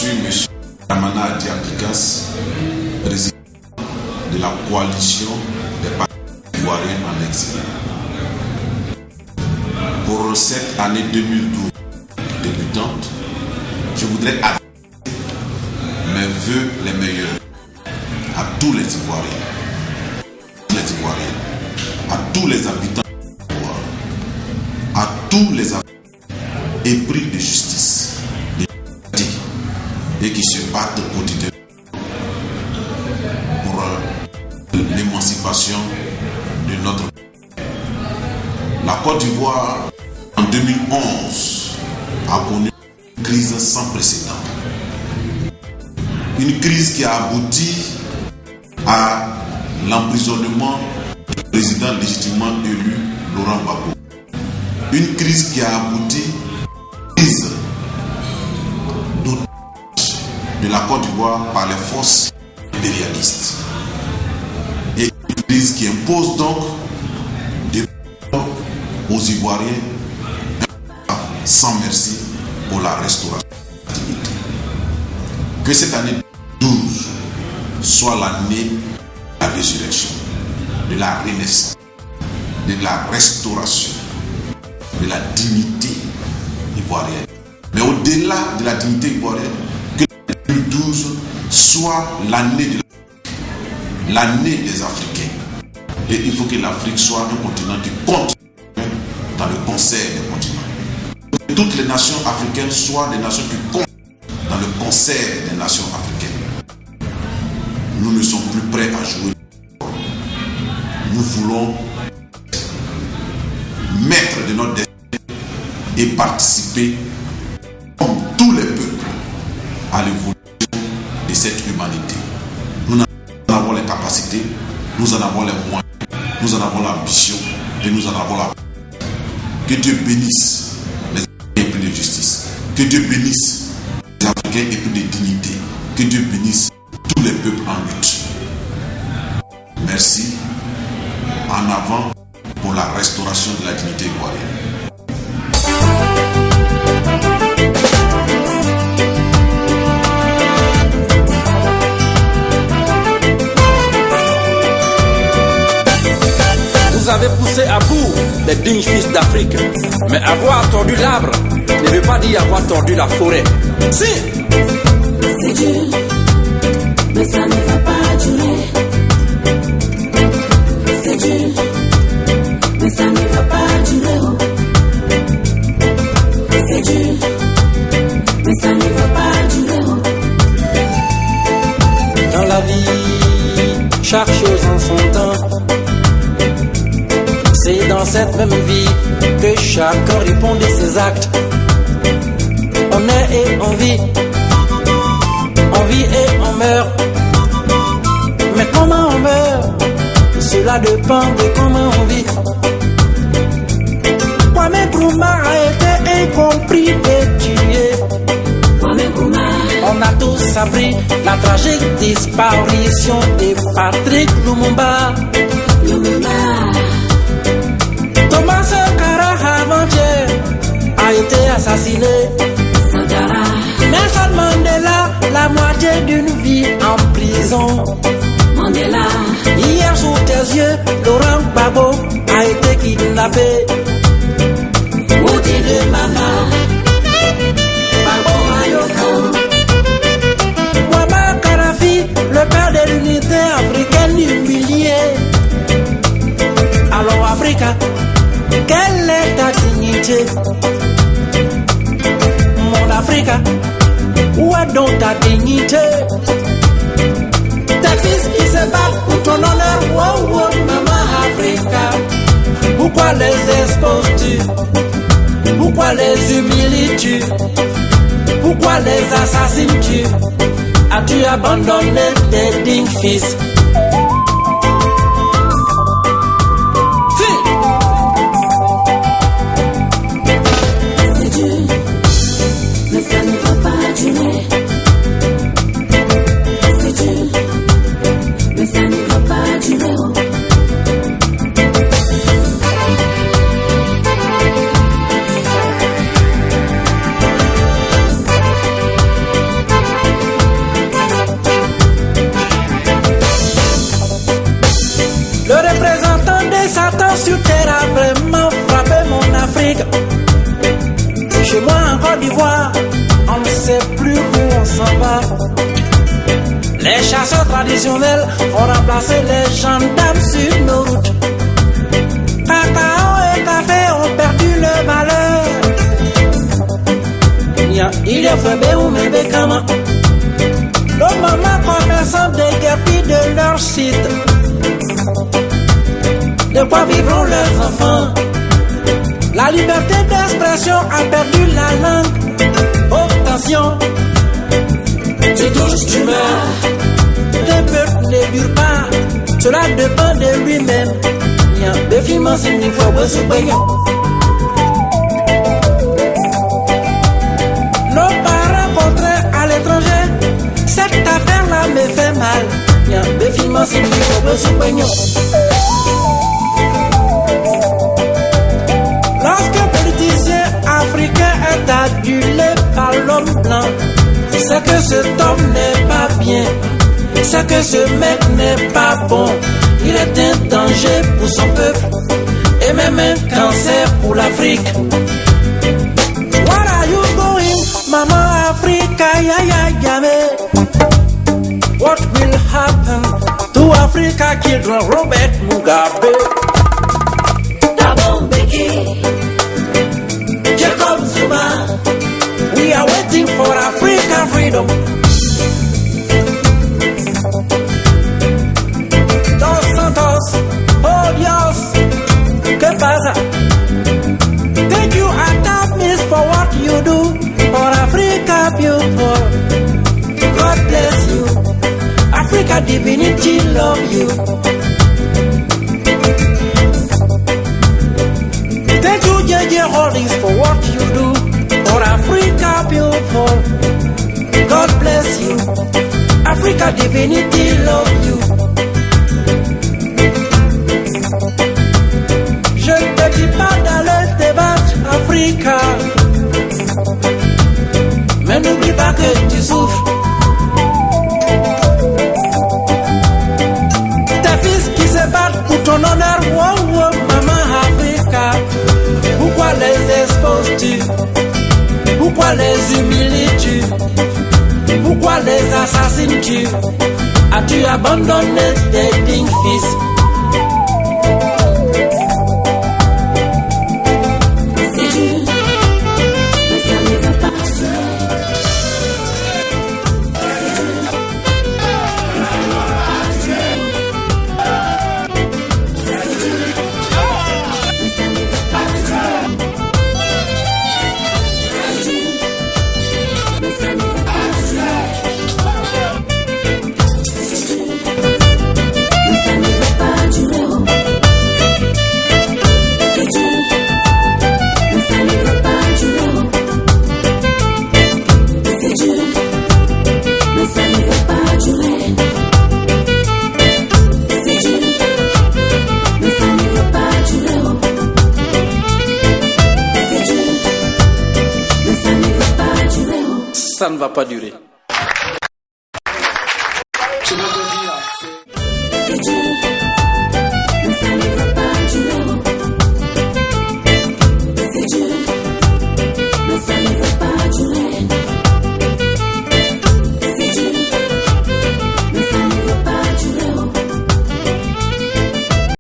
suis M. Dramana Diapikas, président de la coalition des partis ivoiriens en exil. Pour cette année 2012 débutante, je voudrais adresser mes vœux les meilleurs à tous les Ivoiriens, à tous les habitants du pouvoir, à tous les habitants épris de justice, et qui se battent quotidiennement pour l'émancipation de notre pays. La Côte d'Ivoire, en 2011, a connu une crise sans précédent. Une crise qui a abouti à l'emprisonnement du président légitimement élu, Laurent Gbagbo. Une crise qui a abouti à la prise de la Côte d'Ivoire par les forces impérialistes. Et une crise qui impose donc des aux Ivoiriens sans merci pour la restauration de la dignité. Que cette année 12 soit l'année de la résurrection, de la renaissance, de la restauration, de la dignité ivoirienne. Mais au-delà de la dignité ivoirienne, que 2012 soit l'année des Africains. Et il faut que l'Afrique soit un continent qui compte dans le concert des continents. Que toutes les nations africaines soient des nations qui comptent dans le concert des nations africaines. Nous ne sommes plus prêts à jouer. Nous voulons maître de notre destin et participer, comme tous les peuples, à l'évolution de cette humanité. Nous en avons les capacités, nous en avons les moyens, nous en avons l'ambition et nous en avons la. Que Dieu bénisse les Africains épris de justice. Que Dieu bénisse les Africains épris de dignité. Que Dieu bénisse tous les peuples en lutte. Merci. En avant pour la restauration de la dignité ivoirienne. Vous avez poussé à bout les dignes fils d'Afrique. Mais avoir tordu l'arbre ne veut pas dire avoir tordu la forêt. Si! C'est dur, mais ça ne va pas durer. C'est dur, mais ça ne va pas durer. C'est dur, mais ça ne va pas durer. Dans la vie, chaque chose en son temps. C'est dans cette même vie que chacun répond de ses actes. On est et on vit et on meurt. Mais comment on meurt? Cela dépend de comment on vit. Kwame Nkrumah a été incompris et tué. Kwame Nkrumah. On a tous appris la tragique disparition de Patrick Lumumba. Thomas Sankara avant-hier a été assassiné. Sankara. Nelson Mandela, la moitié d'une vie en prison. Mandela. Hier sous tes yeux, Laurent Gbagbo a été kidnappé. Mouti de Mama. Gbagbo Ayoko. Muammar Kadhafi, le père de l'unité africaine humilié. Alors Africa, quelle est ta dignité? Mon Africa, où est donc ta dignité? Tes fils qui se battent pour ton honneur, wow, wow, maman Africa. Pourquoi les exposes-tu? Pourquoi les humilies-tu? Pourquoi les assassines-tu? As-tu abandonné tes dignes fils? Mais ça ne va pas durer. C'est dur, mais ça ne va pas durer. Les chasseurs traditionnels ont remplacé les gendarmes sur nos routes. Cacao et café ont perdu le valeur. Il y a fait ou même kama. Nos mamans commerçants déguerpis de leur site. De quoi vivront leurs enfants? La liberté d'expression a perdu la langue. Attention, tu touches, tu meurs. Le peuple ne dure pas. Cela dépend de lui-même. Des films c'est une fois nos parents contraints à l'étranger. Cette affaire-là me fait mal. Des films c'est une fois lorsque un politicien africain est adulé par l'homme blanc, c'est que cet homme n'est pas bien, c'est que ce mec n'est pas bon. Il est un danger pour son peuple et même un cancer pour l'Afrique. Where are you going, Mama Africa, ya ya yame? What will happen to Africa children, Robert Mugabe? Thabo Mbeki, Jacob Zuma, we are waiting for African freedom. Dos Santos, oh Dios, ¿qué pasa? Thank you, Atamis, for what you do for Africa people. God bless you. Africa divinity love you. Thank you, JJ Holdings, for what you do for Africa people. God bless you. Africa divinity love you. Je ne te dis pas d'aller te battre, Africa, mais n'oublie pas que tu souffres. Tes fils qui se battent pour ton honneur, wow, wow, maman Africa. Pourquoi les exposes-tu? Pourquoi les humilies-tu? Pourquoi les assassines-tu? As-tu abandonné tes dignes fils? Ça ne va pas durer. C'est Dieu.